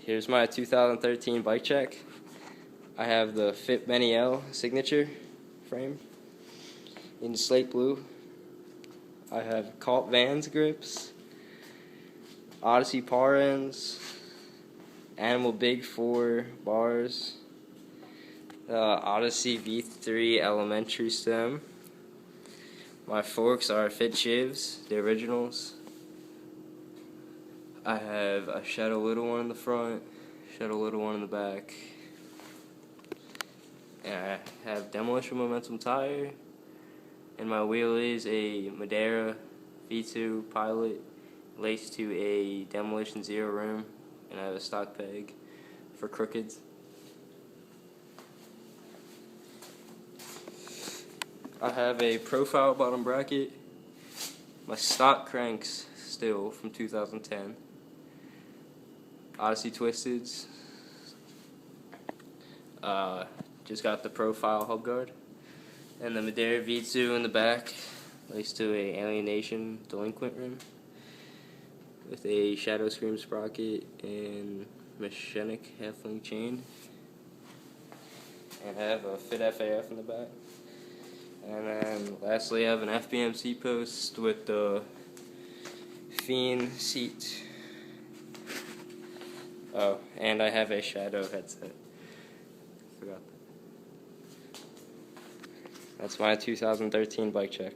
Here's my 2013 bike check. I have the Fit Benny L signature frame in slate blue. I have Colt Vans grips, Odyssey par ends, Animal Big 4 bars, Odyssey V3 elementary stem. My forks are Fit Shivs, the originals. I have a Shadow Little one in the front, Shadow Little one in the back. And I have Demolition Momentum tire. And my wheel is a Madeira V2 Pilot laced to a Demolition Zero rim. And I have a stock peg for crookeds. I have a profile bottom bracket. My stock cranks still from 2010. Odyssey Twisteds. Just got the profile hub guard. And the Madeira V2 in the back, laced to a Alienation Delinquent rim. With a Shadow Scream sprocket and Mechanic half-link chain. And I have a Fit FAF in the back. And then lastly I have an FBMC post with the Fiend seat. Oh, and I have a Shadow headset. Forgot that. That's my 2013 bike check.